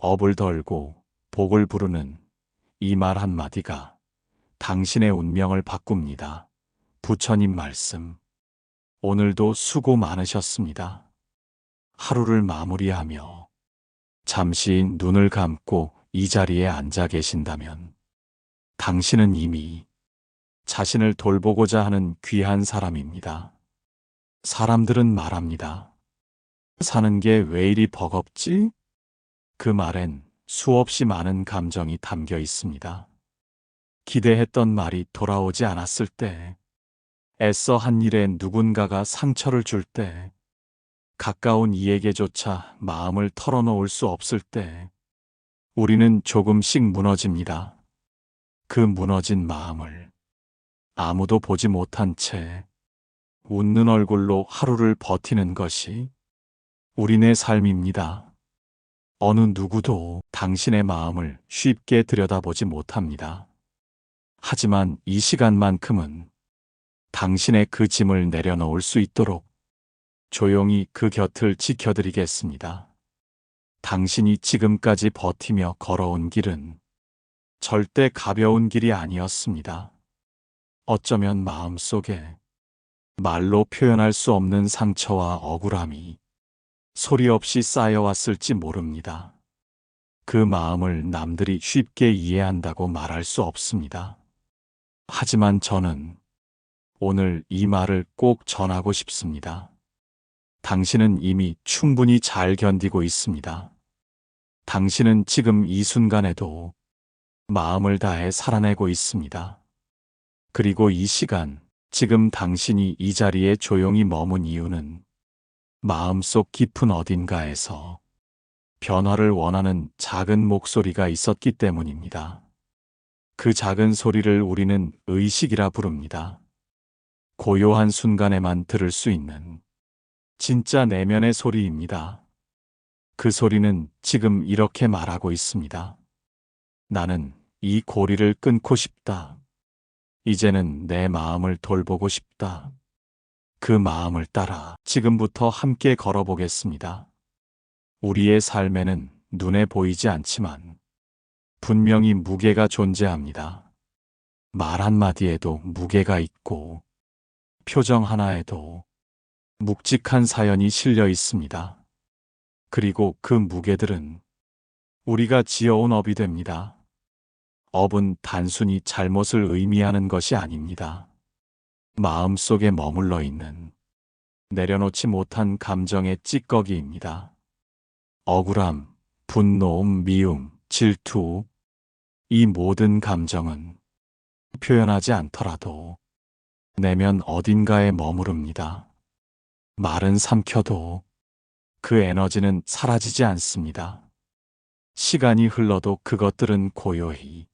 업을 덜고 복을 부르는 이 말 한마디가 당신의 운명을 바꿉니다. 부처님 말씀. 오늘도 수고 많으셨습니다. 하루를 마무리하며 잠시 눈을 감고 이 자리에 앉아 계신다면 당신은 이미 자신을 돌보고자 하는 귀한 사람입니다. 사람들은 말합니다. 사는 게 왜 이리 버겁지? 그 말엔 수없이 많은 감정이 담겨 있습니다. 기대했던 말이 돌아오지 않았을 때, 애써 한 일에 누군가가 상처를 줄 때, 가까운 이에게조차 마음을 털어놓을 수 없을 때, 우리는 조금씩 무너집니다. 그 무너진 마음을 아무도 보지 못한 채 웃는 얼굴로 하루를 버티는 것이 우리네 삶입니다. 어느 누구도 당신의 마음을 쉽게 들여다보지 못합니다. 하지만 이 시간만큼은 당신의 그 짐을 내려놓을 수 있도록 조용히 그 곁을 지켜드리겠습니다. 당신이 지금까지 버티며 걸어온 길은 절대 가벼운 길이 아니었습니다. 어쩌면 마음속에 말로 표현할 수 없는 상처와 억울함이 소리 없이 쌓여왔을지 모릅니다. 그 마음을 남들이 쉽게 이해한다고 말할 수 없습니다. 하지만 저는 오늘 이 말을 꼭 전하고 싶습니다. 당신은 이미 충분히 잘 견디고 있습니다. 당신은 지금 이 순간에도 마음을 다해 살아내고 있습니다. 그리고 이 시간, 지금 당신이 이 자리에 조용히 머문 이유는 마음속 깊은 어딘가에서 변화를 원하는 작은 목소리가 있었기 때문입니다. 그 작은 소리를 우리는 의식이라 부릅니다. 고요한 순간에만 들을 수 있는 진짜 내면의 소리입니다. 그 소리는 지금 이렇게 말하고 있습니다. 나는 이 고리를 끊고 싶다. 이제는 내 마음을 돌보고 싶다. 그 마음을 따라 지금부터 함께 걸어보겠습니다. 우리의 삶에는 눈에 보이지 않지만 분명히 무게가 존재합니다. 말 한마디에도 무게가 있고 표정 하나에도 묵직한 사연이 실려 있습니다. 그리고 그 무게들은 우리가 지어온 업이 됩니다. 업은 단순히 잘못을 의미하는 것이 아닙니다. 마음속에 머물러 있는 내려놓지 못한 감정의 찌꺼기입니다. 억울함, 분노, 미움, 질투, 이 모든 감정은 표현하지 않더라도 내면 어딘가에 머무릅니다. 말은 삼켜도 그 에너지는 사라지지 않습니다. 시간이 흘러도 그것들은 고요히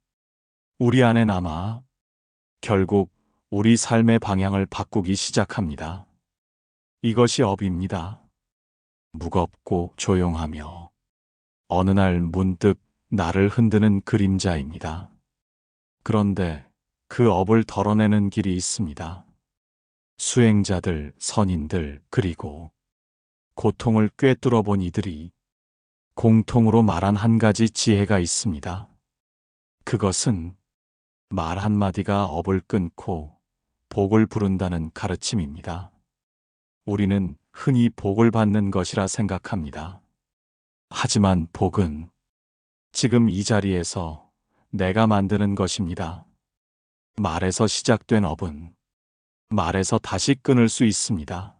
우리 안에 남아 결국 우리 삶의 방향을 바꾸기 시작합니다. 이것이 업입니다. 무겁고 조용하며 어느 날 문득 나를 흔드는 그림자입니다. 그런데 그 업을 덜어내는 길이 있습니다. 수행자들, 선인들, 그리고 고통을 꿰뚫어 본 이들이 공통으로 말한 한 가지 지혜가 있습니다. 그것은 말 한마디가 업을 끊고 복을 부른다는 가르침입니다. 우리는 흔히 복을 받는 것이라 생각합니다. 하지만 복은 지금 이 자리에서 내가 만드는 것입니다. 말에서 시작된 업은 말에서 다시 끊을 수 있습니다.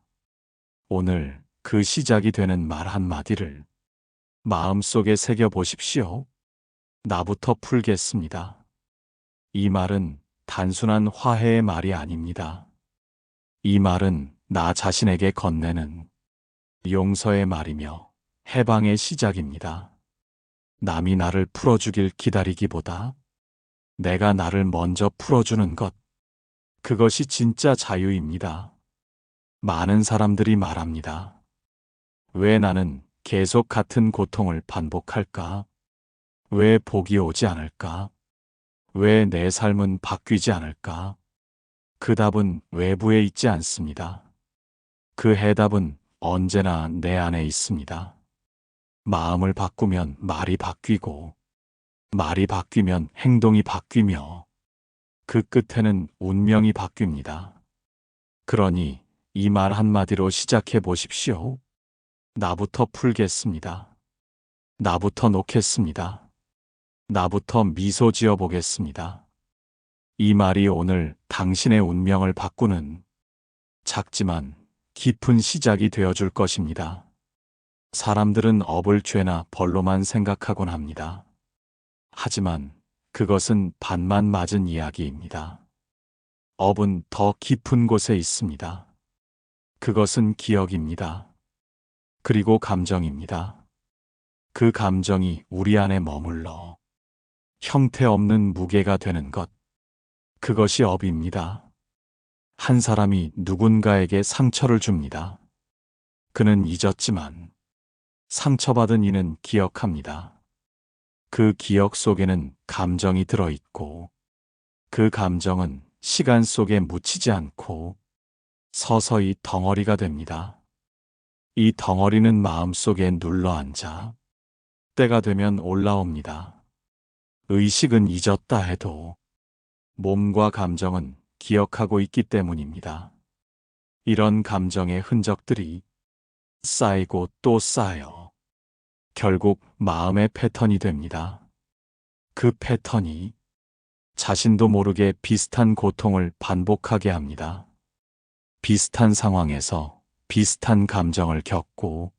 오늘 그 시작이 되는 말 한마디를 마음속에 새겨보십시오. 나부터 풀겠습니다. 이 말은 단순한 화해의 말이 아닙니다. 이 말은 나 자신에게 건네는 용서의 말이며 해방의 시작입니다. 남이 나를 풀어주길 기다리기보다 내가 나를 먼저 풀어주는 것, 그것이 진짜 자유입니다. 많은 사람들이 말합니다. 왜 나는 계속 같은 고통을 반복할까? 왜 복이 오지 않을까? 왜 내 삶은 바뀌지 않을까? 그 답은 외부에 있지 않습니다. 그 해답은 언제나 내 안에 있습니다. 마음을 바꾸면 말이 바뀌고, 말이 바뀌면 행동이 바뀌며, 그 끝에는 운명이 바뀝니다. 그러니 이 말 한마디로 시작해 보십시오. 나부터 풀겠습니다. 나부터 놓겠습니다. 나부터 미소 지어 보겠습니다. 이 말이 오늘 당신의 운명을 바꾸는 작지만 깊은 시작이 되어줄 것입니다. 사람들은 업을 죄나 벌로만 생각하곤 합니다. 하지만 그것은 반만 맞은 이야기입니다. 업은 더 깊은 곳에 있습니다. 그것은 기억입니다. 그리고 감정입니다. 그 감정이 우리 안에 머물러 형태없는 무게가 되는 것, 그것이 업입니다. 한 사람이 누군가에게 상처를 줍니다. 그는 잊었지만 상처받은 이는 기억합니다. 그 기억 속에는 감정이 들어있고, 그 감정은 시간 속에 묻히지 않고 서서히 덩어리가 됩니다. 이 덩어리는 마음속에 눌러앉아 때가 되면 올라옵니다. 의식은 잊었다 해도 몸과 감정은 기억하고 있기 때문입니다. 이런 감정의 흔적들이 쌓이고 또 쌓여 결국 마음의 패턴이 됩니다. 그 패턴이 자신도 모르게 비슷한 고통을 반복하게 합니다. 비슷한 상황에서 비슷한 감정을 겪고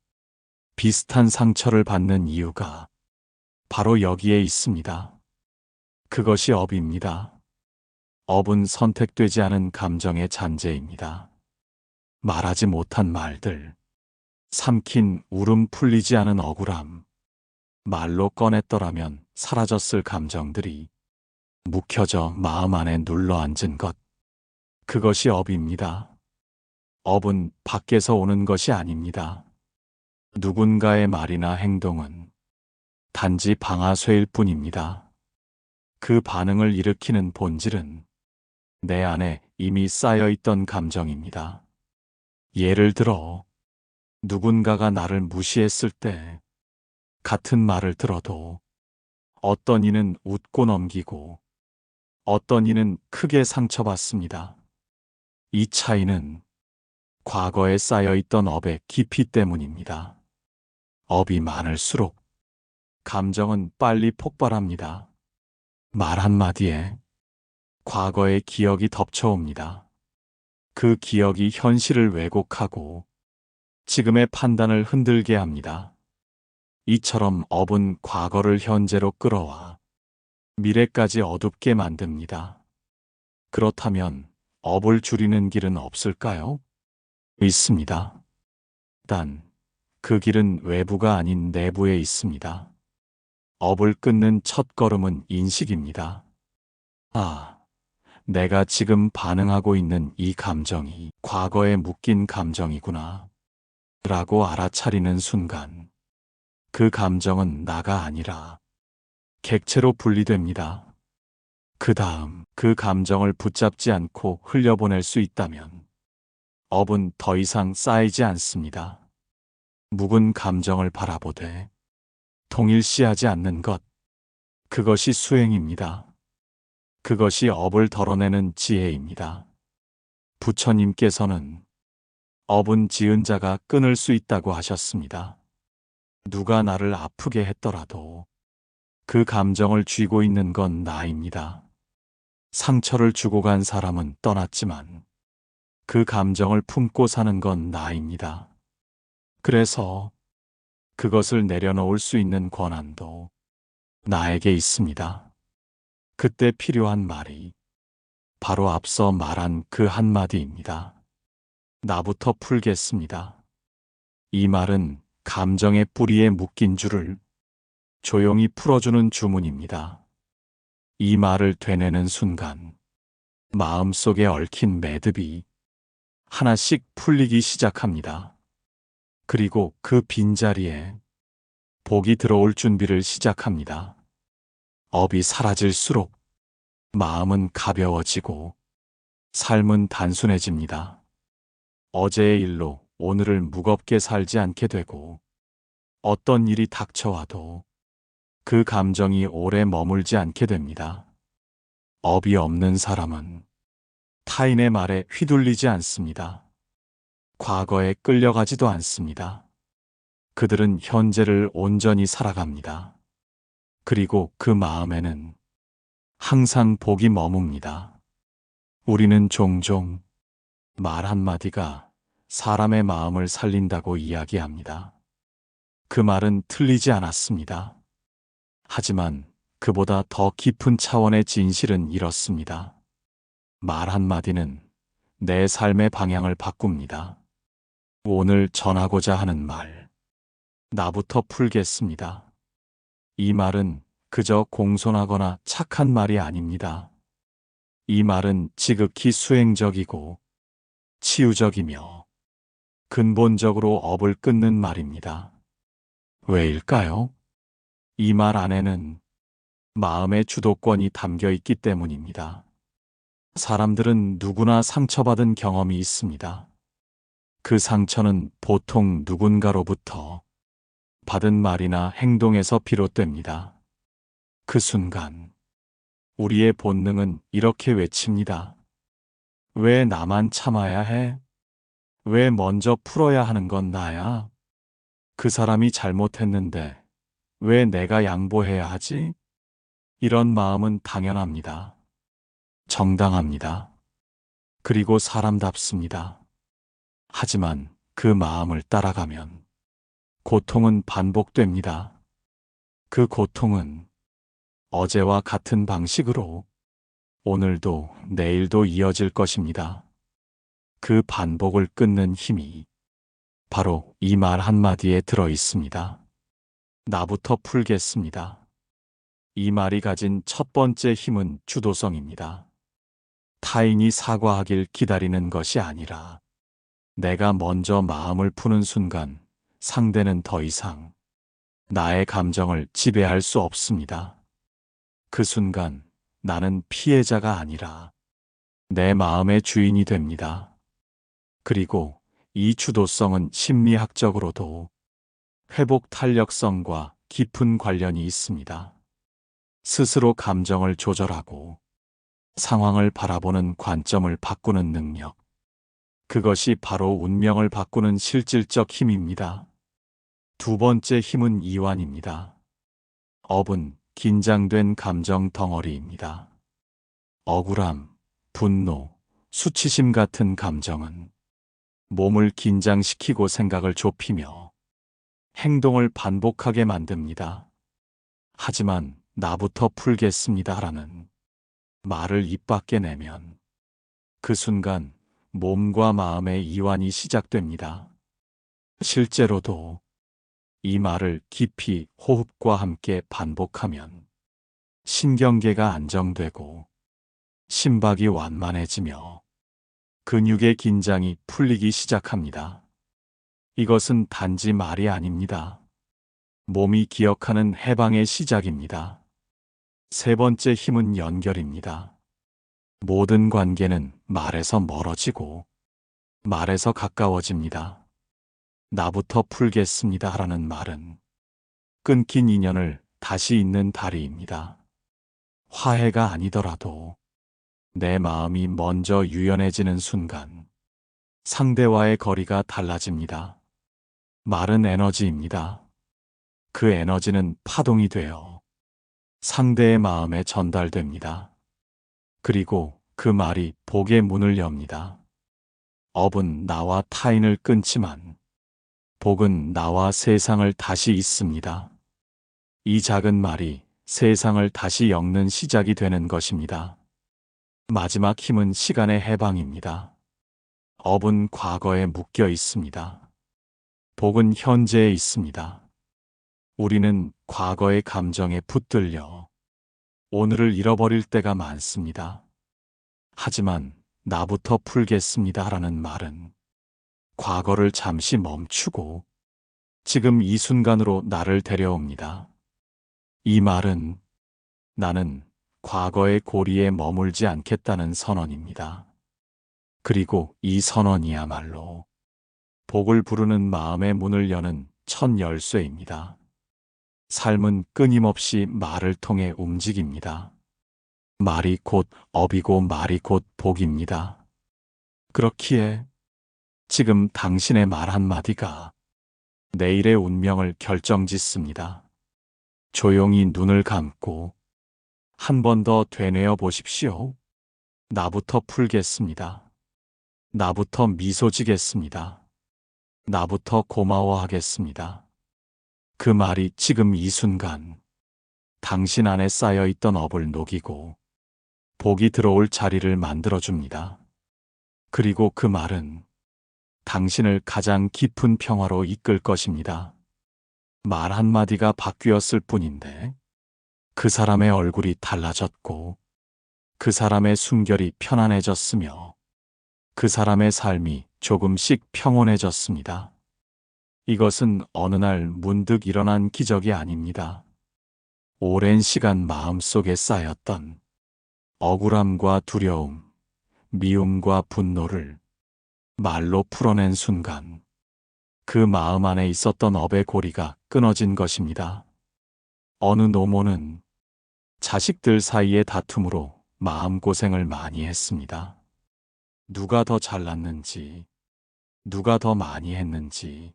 비슷한 상처를 받는 이유가 바로 여기에 있습니다. 그것이 업입니다. 업은 선택되지 않은 감정의 잔재입니다. 말하지 못한 말들, 삼킨 울음 풀리지 않은 억울함, 말로 꺼냈더라면 사라졌을 감정들이 묵혀져 마음 안에 눌러앉은 것, 그것이 업입니다. 업은 밖에서 오는 것이 아닙니다. 누군가의 말이나 행동은 단지 방아쇠일 뿐입니다. 그 반응을 일으키는 본질은 내 안에 이미 쌓여있던 감정입니다. 예를 들어, 누군가가 나를 무시했을 때 같은 말을 들어도 어떤 이는 웃고 넘기고 어떤 이는 크게 상처받습니다. 이 차이는 과거에 쌓여있던 업의 깊이 때문입니다. 업이 많을수록 감정은 빨리 폭발합니다. 말 한마디에 과거의 기억이 덮쳐옵니다. 그 기억이 현실을 왜곡하고 지금의 판단을 흔들게 합니다. 이처럼 업은 과거를 현재로 끌어와 미래까지 어둡게 만듭니다. 그렇다면 업을 줄이는 길은 없을까요? 있습니다. 단, 그 길은 외부가 아닌 내부에 있습니다. 업을 끊는 첫 걸음은 인식입니다. 아, 내가 지금 반응하고 있는 이 감정이 과거에 묶인 감정이구나 라고 알아차리는 순간, 그 감정은 나가 아니라 객체로 분리됩니다. 그 다음 그 감정을 붙잡지 않고 흘려보낼 수 있다면 업은 더 이상 쌓이지 않습니다. 묵은 감정을 바라보되 동일시하지 않는 것, 그것이 수행입니다. 그것이 업을 덜어내는 지혜입니다. 부처님께서는 업은 지은 자가 끊을 수 있다고 하셨습니다. 누가 나를 아프게 했더라도 그 감정을 쥐고 있는 건 나입니다. 상처를 주고 간 사람은 떠났지만 그 감정을 품고 사는 건 나입니다. 그래서 그것을 내려놓을 수 있는 권한도 나에게 있습니다. 그때 필요한 말이 바로 앞서 말한 그 한마디입니다. 나부터 풀겠습니다. 이 말은 감정의 뿌리에 묶인 줄을 조용히 풀어주는 주문입니다. 이 말을 되뇌는 순간 마음속에 얽힌 매듭이 하나씩 풀리기 시작합니다. 그리고 그 빈자리에 복이 들어올 준비를 시작합니다. 업이 사라질수록 마음은 가벼워지고 삶은 단순해집니다. 어제의 일로 오늘을 무겁게 살지 않게 되고 어떤 일이 닥쳐와도 그 감정이 오래 머물지 않게 됩니다. 업이 없는 사람은 타인의 말에 휘둘리지 않습니다. 과거에 끌려가지도 않습니다. 그들은 현재를 온전히 살아갑니다. 그리고 그 마음에는 항상 복이 머뭅니다. 우리는 종종 말 한마디가 사람의 마음을 살린다고 이야기합니다. 그 말은 틀리지 않았습니다. 하지만 그보다 더 깊은 차원의 진실은 이렇습니다. 말 한마디는 내 삶의 방향을 바꿉니다. 오늘 전하고자 하는 말, 나부터 풀겠습니다. 이 말은 그저 공손하거나 착한 말이 아닙니다. 이 말은 지극히 수행적이고 치유적이며 근본적으로 업을 끊는 말입니다. 왜일까요? 이 말 안에는 마음의 주도권이 담겨 있기 때문입니다. 사람들은 누구나 상처받은 경험이 있습니다. 그 상처는 보통 누군가로부터 받은 말이나 행동에서 비롯됩니다. 그 순간 우리의 본능은 이렇게 외칩니다. 왜 나만 참아야 해? 왜 먼저 풀어야 하는 건 나야? 그 사람이 잘못했는데 왜 내가 양보해야 하지? 이런 마음은 당연합니다. 정당합니다. 그리고 사람답습니다. 하지만 그 마음을 따라가면 고통은 반복됩니다. 그 고통은 어제와 같은 방식으로 오늘도 내일도 이어질 것입니다. 그 반복을 끊는 힘이 바로 이 말 한마디에 들어 있습니다. 나부터 풀겠습니다. 이 말이 가진 첫 번째 힘은 주도성입니다. 타인이 사과하길 기다리는 것이 아니라 내가 먼저 마음을 푸는 순간 상대는 더 이상 나의 감정을 지배할 수 없습니다. 그 순간 나는 피해자가 아니라 내 마음의 주인이 됩니다. 그리고 이 주도성은 심리학적으로도 회복 탄력성과 깊은 관련이 있습니다. 스스로 감정을 조절하고 상황을 바라보는 관점을 바꾸는 능력. 그것이 바로 운명을 바꾸는 실질적 힘입니다. 두 번째 힘은 이완입니다. 업은 긴장된 감정 덩어리입니다. 억울함, 분노, 수치심 같은 감정은 몸을 긴장시키고 생각을 좁히며 행동을 반복하게 만듭니다. 하지만 나부터 풀겠습니다라는 말을 입 밖에 내면 그 순간 몸과 마음의 이완이 시작됩니다. 실제로도 이 말을 깊이 호흡과 함께 반복하면 신경계가 안정되고 심박이 완만해지며 근육의 긴장이 풀리기 시작합니다. 이것은 단지 말이 아닙니다. 몸이 기억하는 해방의 시작입니다. 세 번째 힘은 연결입니다. 모든 관계는 말에서 멀어지고 말에서 가까워집니다. 나부터 풀겠습니다라는 말은 끊긴 인연을 다시 잇는 다리입니다. 화해가 아니더라도 내 마음이 먼저 유연해지는 순간 상대와의 거리가 달라집니다. 말은 에너지입니다. 그 에너지는 파동이 되어 상대의 마음에 전달됩니다. 그리고 그 말이 복의 문을 엽니다. 업은 나와 타인을 끊지만 복은 나와 세상을 다시 잇습니다. 이 작은 말이 세상을 다시 엮는 시작이 되는 것입니다. 마지막 힘은 시간의 해방입니다. 업은 과거에 묶여 있습니다. 복은 현재에 있습니다. 우리는 과거의 감정에 붙들려 오늘을 잃어버릴 때가 많습니다. 하지만 나부터 풀겠습니다라는 말은 과거를 잠시 멈추고 지금 이 순간으로 나를 데려옵니다. 이 말은 나는 과거의 고리에 머물지 않겠다는 선언입니다. 그리고 이 선언이야말로 복을 부르는 마음의 문을 여는 첫 열쇠입니다. 삶은 끊임없이 말을 통해 움직입니다. 말이 곧 업이고 말이 곧 복입니다. 그렇기에 지금 당신의 말 한마디가 내일의 운명을 결정짓습니다. 조용히 눈을 감고 한 번 더 되뇌어 보십시오. 나부터 풀겠습니다. 나부터 미소 지겠습니다. 나부터 고마워하겠습니다. 그 말이 지금 이 순간 당신 안에 쌓여있던 업을 녹이고 복이 들어올 자리를 만들어줍니다. 그리고 그 말은 당신을 가장 깊은 평화로 이끌 것입니다. 말 한마디가 바뀌었을 뿐인데 그 사람의 얼굴이 달라졌고 그 사람의 숨결이 편안해졌으며 그 사람의 삶이 조금씩 평온해졌습니다. 이것은 어느 날 문득 일어난 기적이 아닙니다. 오랜 시간 마음속에 쌓였던 억울함과 두려움, 미움과 분노를 말로 풀어낸 순간 그 마음 안에 있었던 업의 고리가 끊어진 것입니다. 어느 노모는 자식들 사이의 다툼으로 마음고생을 많이 했습니다. 누가 더 잘났는지, 누가 더 많이 했는지,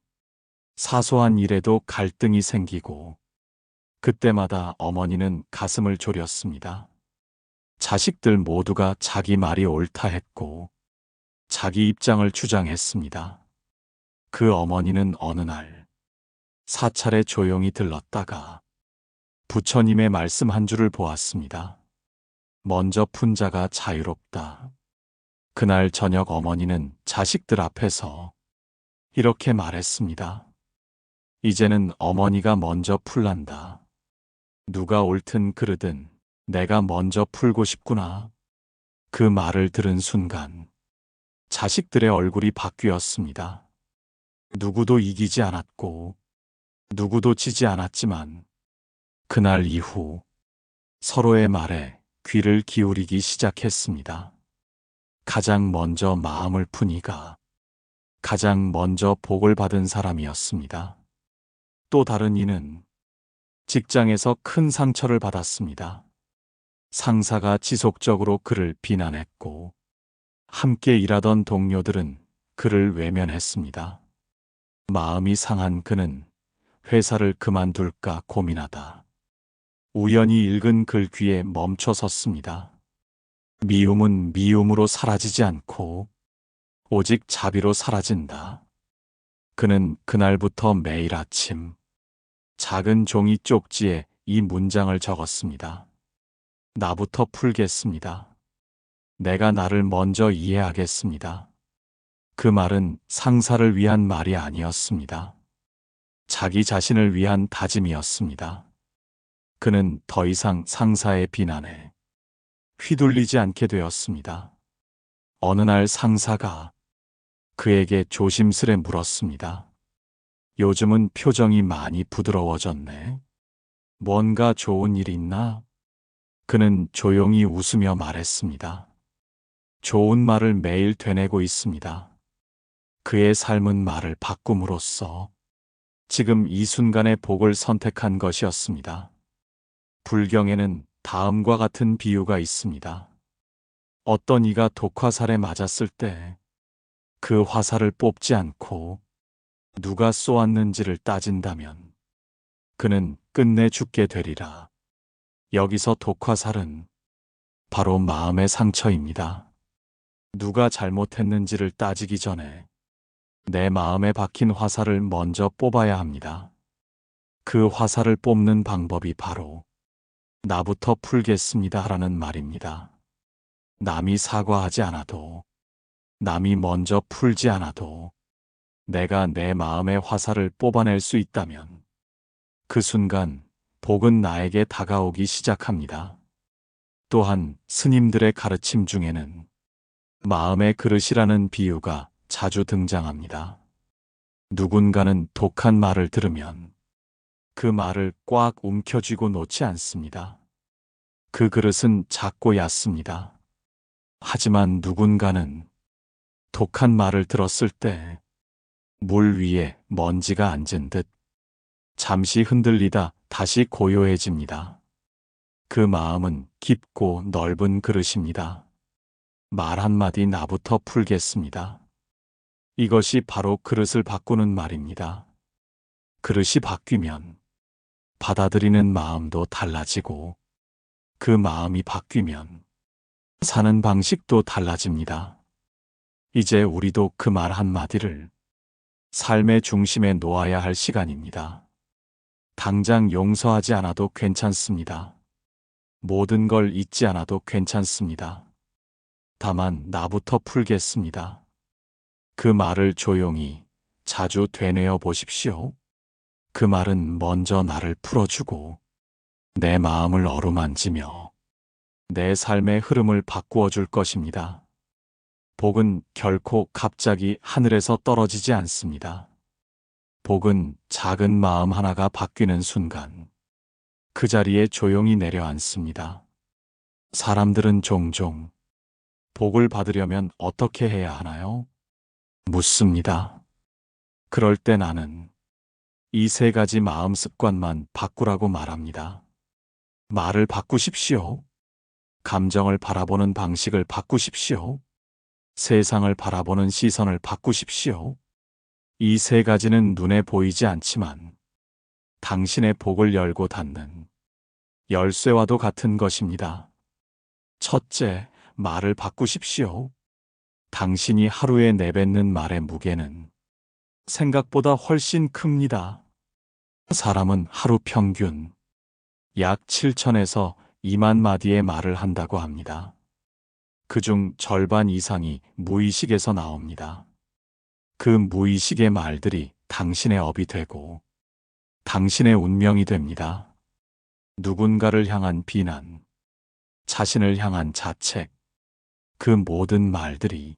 사소한 일에도 갈등이 생기고 그때마다 어머니는 가슴을 졸였습니다. 자식들 모두가 자기 말이 옳다 했고 자기 입장을 주장했습니다. 그 어머니는 어느 날 사찰에 조용히 들렀다가 부처님의 말씀 한 줄을 보았습니다. 먼저 푼 자가 자유롭다. 그날 저녁 어머니는 자식들 앞에서 이렇게 말했습니다. 이제는 어머니가 먼저 풀란다. 누가 옳든 그르든 내가 먼저 풀고 싶구나. 그 말을 들은 순간 자식들의 얼굴이 바뀌었습니다. 누구도 이기지 않았고 누구도 지지 않았지만 그날 이후 서로의 말에 귀를 기울이기 시작했습니다. 가장 먼저 마음을 푼 이가 가장 먼저 복을 받은 사람이었습니다. 또 다른 이는 직장에서 큰 상처를 받았습니다. 상사가 지속적으로 그를 비난했고 함께 일하던 동료들은 그를 외면했습니다. 마음이 상한 그는 회사를 그만둘까 고민하다 우연히 읽은 글 귀에 멈춰 섰습니다. 미움은 미움으로 사라지지 않고 오직 자비로 사라진다. 그는 그날부터 매일 아침 작은 종이 쪽지에 이 문장을 적었습니다. 나부터 풀겠습니다. 내가 나를 먼저 이해하겠습니다. 그 말은 상사를 위한 말이 아니었습니다. 자기 자신을 위한 다짐이었습니다. 그는 더 이상 상사의 비난에 휘둘리지 않게 되었습니다. 어느 날 상사가 그에게 조심스레 물었습니다. 요즘은 표정이 많이 부드러워졌네. 뭔가 좋은 일 있나? 그는 조용히 웃으며 말했습니다. 좋은 말을 매일 되뇌고 있습니다. 그의 삶은 말을 바꿈으로써 지금 이 순간의 복을 선택한 것이었습니다. 불경에는 다음과 같은 비유가 있습니다. 어떤 이가 독화살에 맞았을 때 그 화살을 뽑지 않고 누가 쏘았는지를 따진다면 그는 끝내 죽게 되리라. 여기서 독화살은 바로 마음의 상처입니다. 누가 잘못했는지를 따지기 전에 내 마음에 박힌 화살을 먼저 뽑아야 합니다. 그 화살을 뽑는 방법이 바로 나부터 풀겠습니다 라는 말입니다. 남이 사과하지 않아도, 남이 먼저 풀지 않아도 내가 내 마음의 화살을 뽑아낼 수 있다면 그 순간 복은 나에게 다가오기 시작합니다. 또한 스님들의 가르침 중에는 마음의 그릇이라는 비유가 자주 등장합니다. 누군가는 독한 말을 들으면 그 말을 꽉 움켜쥐고 놓지 않습니다. 그 그릇은 작고 얕습니다. 하지만 누군가는 독한 말을 들었을 때 물 위에 먼지가 앉은 듯 잠시 흔들리다 다시 고요해집니다. 그 마음은 깊고 넓은 그릇입니다. 말 한마디 나부터 풀겠습니다. 이것이 바로 그릇을 바꾸는 말입니다. 그릇이 바뀌면 받아들이는 마음도 달라지고 그 마음이 바뀌면 사는 방식도 달라집니다. 이제 우리도 그 말 한마디를 삶의 중심에 놓아야 할 시간입니다. 당장 용서하지 않아도 괜찮습니다. 모든 걸 잊지 않아도 괜찮습니다. 다만 나부터 풀겠습니다. 그 말을 조용히 자주 되뇌어 보십시오. 그 말은 먼저 나를 풀어주고 내 마음을 어루만지며 내 삶의 흐름을 바꾸어 줄 것입니다. 복은 결코 갑자기 하늘에서 떨어지지 않습니다. 복은 작은 마음 하나가 바뀌는 순간 그 자리에 조용히 내려앉습니다. 사람들은 종종 복을 받으려면 어떻게 해야 하나요? 묻습니다. 그럴 때 나는 이 세 가지 마음 습관만 바꾸라고 말합니다. 말을 바꾸십시오. 감정을 바라보는 방식을 바꾸십시오. 세상을 바라보는 시선을 바꾸십시오. 이 세 가지는 눈에 보이지 않지만 당신의 복을 열고 닫는 열쇠와도 같은 것입니다. 첫째, 말을 바꾸십시오. 당신이 하루에 내뱉는 말의 무게는 생각보다 훨씬 큽니다. 사람은 하루 평균 약 7천에서 2만 마디의 말을 한다고 합니다. 그중 절반 이상이 무의식에서 나옵니다. 그 무의식의 말들이 당신의 업이 되고 당신의 운명이 됩니다. 누군가를 향한 비난, 자신을 향한 자책, 그 모든 말들이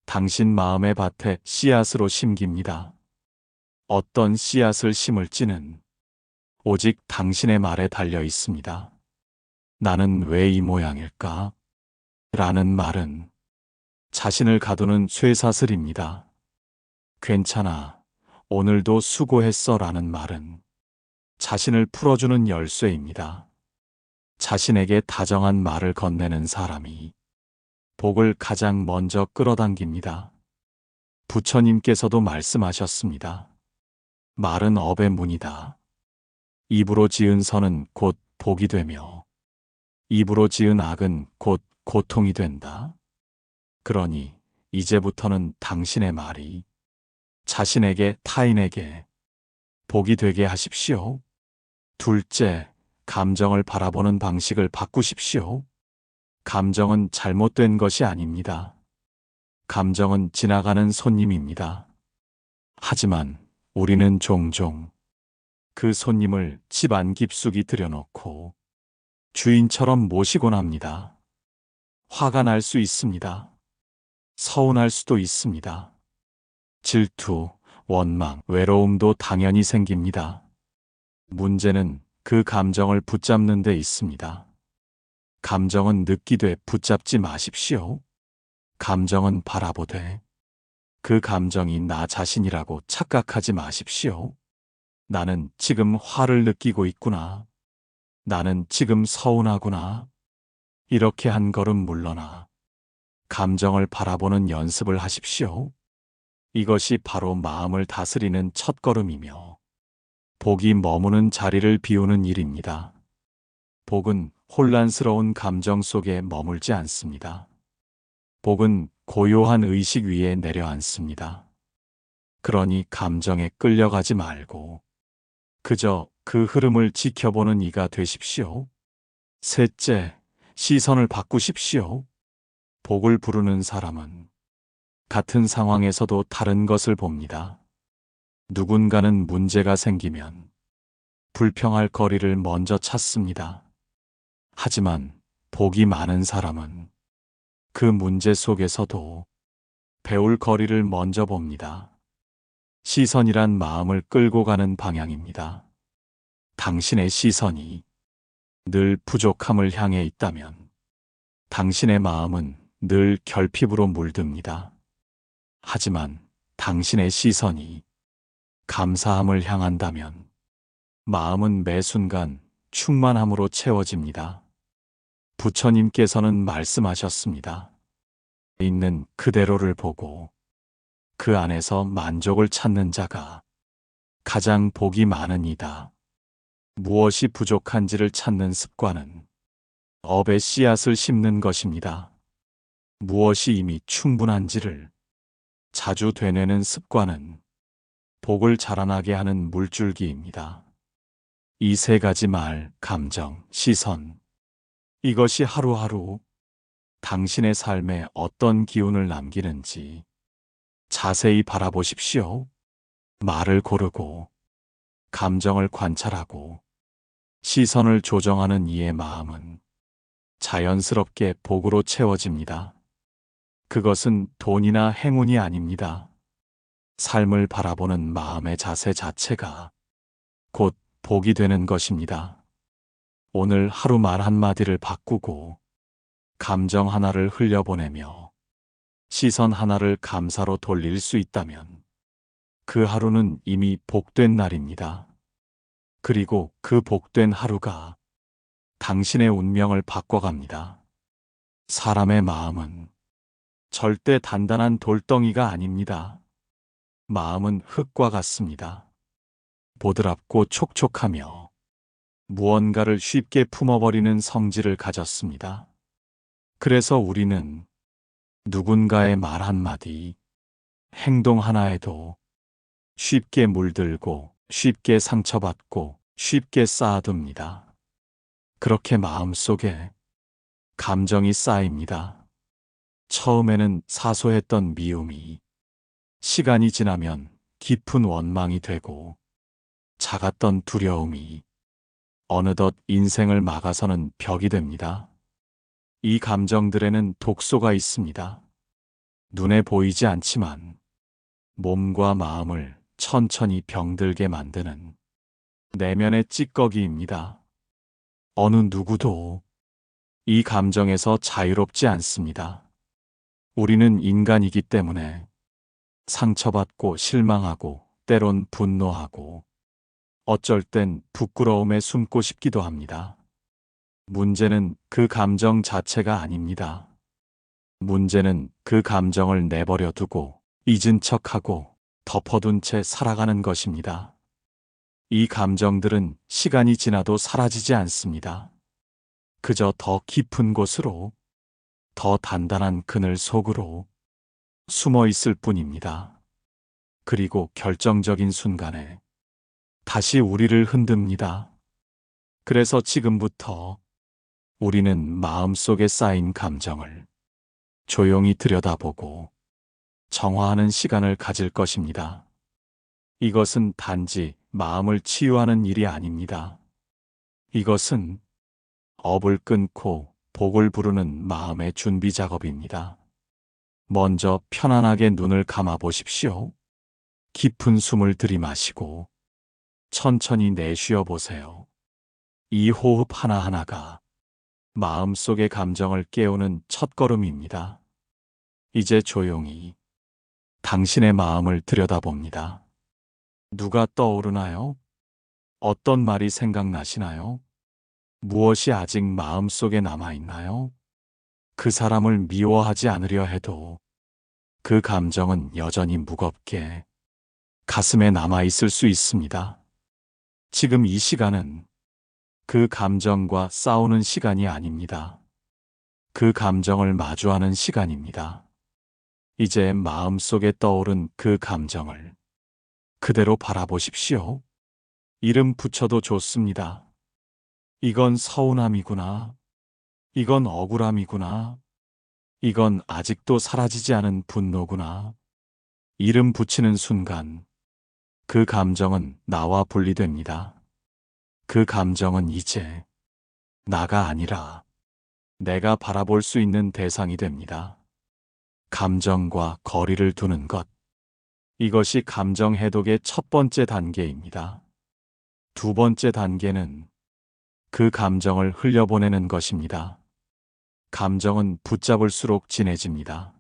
당신 마음의 밭에 씨앗으로 심깁니다. 어떤 씨앗을 심을지는 오직 당신의 말에 달려 있습니다. 나는 왜 이 모양일까? 라는 말은 자신을 가두는 쇠사슬입니다. 괜찮아, 오늘도 수고했어 라는 말은 자신을 풀어주는 열쇠입니다. 자신에게 다정한 말을 건네는 사람이 복을 가장 먼저 끌어당깁니다. 부처님께서도 말씀하셨습니다. 말은 업의 문이다. 입으로 지은 선은 곧 복이 되며 입으로 지은 악은 곧 고통이 된다. 그러니 이제부터는 당신의 말이 자신에게 타인에게 복이 되게 하십시오. 둘째, 감정을 바라보는 방식을 바꾸십시오. 감정은 잘못된 것이 아닙니다. 감정은 지나가는 손님입니다. 하지만 우리는 종종 그 손님을 집안 깊숙이 들여놓고 주인처럼 모시곤 합니다. 화가 날 수 있습니다. 서운할 수도 있습니다. 질투, 원망, 외로움도 당연히 생깁니다. 문제는 그 감정을 붙잡는 데 있습니다. 감정은 느끼되 붙잡지 마십시오. 감정은 바라보되 그 감정이 나 자신이라고 착각하지 마십시오. 나는 지금 화를 느끼고 있구나. 나는 지금 서운하구나. 이렇게 한 걸음 물러나 감정을 바라보는 연습을 하십시오. 이것이 바로 마음을 다스리는 첫걸음이며 복이 머무는 자리를 비우는 일입니다. 복은 혼란스러운 감정 속에 머물지 않습니다. 복은 고요한 의식 위에 내려앉습니다. 그러니 감정에 끌려가지 말고 그저 그 흐름을 지켜보는 이가 되십시오. 셋째, 시선을 바꾸십시오. 복을 부르는 사람은 같은 상황에서도 다른 것을 봅니다. 누군가는 문제가 생기면 불평할 거리를 먼저 찾습니다. 하지만 복이 많은 사람은 그 문제 속에서도 배울 거리를 먼저 봅니다. 시선이란 마음을 끌고 가는 방향입니다. 당신의 시선이 늘 부족함을 향해 있다면 당신의 마음은 늘 결핍으로 물듭니다. 하지만 당신의 시선이 감사함을 향한다면 마음은 매 순간 충만함으로 채워집니다. 부처님께서는 말씀하셨습니다. 있는 그대로를 보고 그 안에서 만족을 찾는 자가 가장 복이 많은 이다. 무엇이 부족한지를 찾는 습관은 업의 씨앗을 심는 것입니다. 무엇이 이미 충분한지를 자주 되뇌는 습관은 복을 자라나게 하는 물줄기입니다. 이 세 가지 말, 감정, 시선. 이것이 하루하루 당신의 삶에 어떤 기운을 남기는지 자세히 바라보십시오. 말을 고르고, 감정을 관찰하고, 시선을 조정하는 이의 마음은 자연스럽게 복으로 채워집니다. 그것은 돈이나 행운이 아닙니다. 삶을 바라보는 마음의 자세 자체가 곧 복이 되는 것입니다. 오늘 하루 말 한마디를 바꾸고 감정 하나를 흘려보내며 시선 하나를 감사로 돌릴 수 있다면 그 하루는 이미 복된 날입니다. 그리고 그 복된 하루가 당신의 운명을 바꿔갑니다. 사람의 마음은 절대 단단한 돌덩이가 아닙니다. 마음은 흙과 같습니다. 보드랍고 촉촉하며 무언가를 쉽게 품어버리는 성질을 가졌습니다. 그래서 우리는 누군가의 말 한마디, 행동 하나에도 쉽게 물들고 쉽게 상처받고 쉽게 쌓아둡니다. 그렇게 마음속에 감정이 쌓입니다. 처음에는 사소했던 미움이 시간이 지나면 깊은 원망이 되고 작았던 두려움이 어느덧 인생을 막아서는 벽이 됩니다. 이 감정들에는 독소가 있습니다. 눈에 보이지 않지만 몸과 마음을 천천히 병들게 만드는 내면의 찌꺼기입니다. 어느 누구도 이 감정에서 자유롭지 않습니다. 우리는 인간이기 때문에 상처받고 실망하고 때론 분노하고 어쩔 땐 부끄러움에 숨고 싶기도 합니다. 문제는 그 감정 자체가 아닙니다. 문제는 그 감정을 내버려 두고 잊은 척하고 덮어둔 채 살아가는 것입니다. 이 감정들은 시간이 지나도 사라지지 않습니다. 그저 더 깊은 곳으로, 더 단단한 그늘 속으로 숨어 있을 뿐입니다. 그리고 결정적인 순간에 다시 우리를 흔듭니다. 그래서 지금부터 우리는 마음속에 쌓인 감정을 조용히 들여다보고 정화하는 시간을 가질 것입니다. 이것은 단지 마음을 치유하는 일이 아닙니다. 이것은 업을 끊고 복을 부르는 마음의 준비 작업입니다. 먼저 편안하게 눈을 감아 보십시오. 깊은 숨을 들이마시고 천천히 내쉬어 보세요. 이 호흡 하나하나가 마음속의 감정을 깨우는 첫걸음입니다. 이제 조용히 당신의 마음을 들여다봅니다. 누가 떠오르나요? 어떤 말이 생각나시나요? 무엇이 아직 마음속에 남아있나요? 그 사람을 미워하지 않으려 해도 그 감정은 여전히 무겁게 가슴에 남아있을 수 있습니다. 지금 이 시간은 그 감정과 싸우는 시간이 아닙니다. 그 감정을 마주하는 시간입니다. 이제 마음속에 떠오른 그 감정을 그대로 바라보십시오. 이름 붙여도 좋습니다. 이건 서운함이구나. 이건 억울함이구나. 이건 아직도 사라지지 않은 분노구나. 이름 붙이는 순간 그 감정은 나와 분리됩니다. 그 감정은 이제 나가 아니라 내가 바라볼 수 있는 대상이 됩니다. 감정과 거리를 두는 것. 이것이 감정 해독의 첫 번째 단계입니다. 두 번째 단계는 그 감정을 흘려보내는 것입니다. 감정은 붙잡을수록 진해집니다.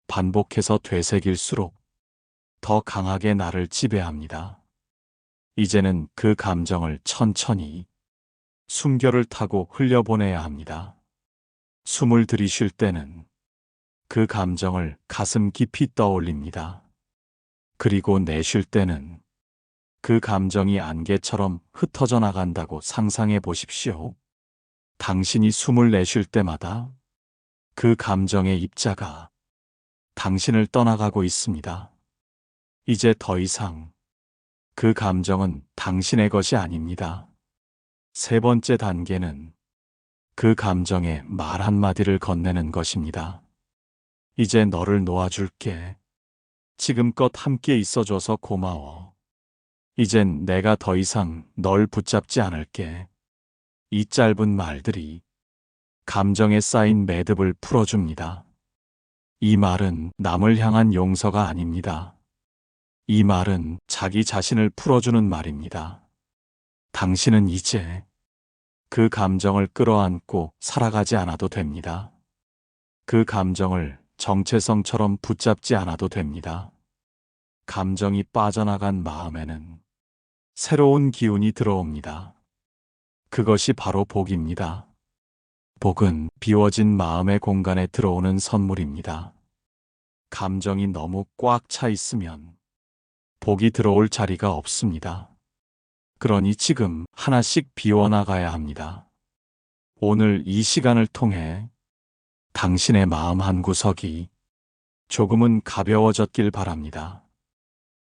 반복해서 되새길수록 더 강하게 나를 지배합니다. 이제는 그 감정을 천천히 숨결을 타고 흘려보내야 합니다. 숨을 들이쉴 때는 그 감정을 가슴 깊이 떠올립니다. 그리고 내쉴 때는 그 감정이 안개처럼 흩어져 나간다고 상상해 보십시오. 당신이 숨을 내쉴 때마다 그 감정의 입자가 당신을 떠나가고 있습니다. 이제 더 이상 그 감정은 당신의 것이 아닙니다. 세 번째 단계는 그 감정에 말 한마디를 건네는 것입니다. 이제 너를 놓아줄게. 지금껏 함께 있어줘서 고마워. 이젠 내가 더 이상 널 붙잡지 않을게. 이 짧은 말들이 감정에 쌓인 매듭을 풀어줍니다. 이 말은 남을 향한 용서가 아닙니다. 이 말은 자기 자신을 풀어주는 말입니다. 당신은 이제 그 감정을 끌어안고 살아가지 않아도 됩니다. 그 감정을 정체성처럼 붙잡지 않아도 됩니다. 감정이 빠져나간 마음에는 새로운 기운이 들어옵니다. 그것이 바로 복입니다. 복은 비워진 마음의 공간에 들어오는 선물입니다. 감정이 너무 꽉 차 있으면 복이 들어올 자리가 없습니다. 그러니 지금 하나씩 비워나가야 합니다. 오늘 이 시간을 통해 당신의 마음 한구석이 조금은 가벼워졌길 바랍니다.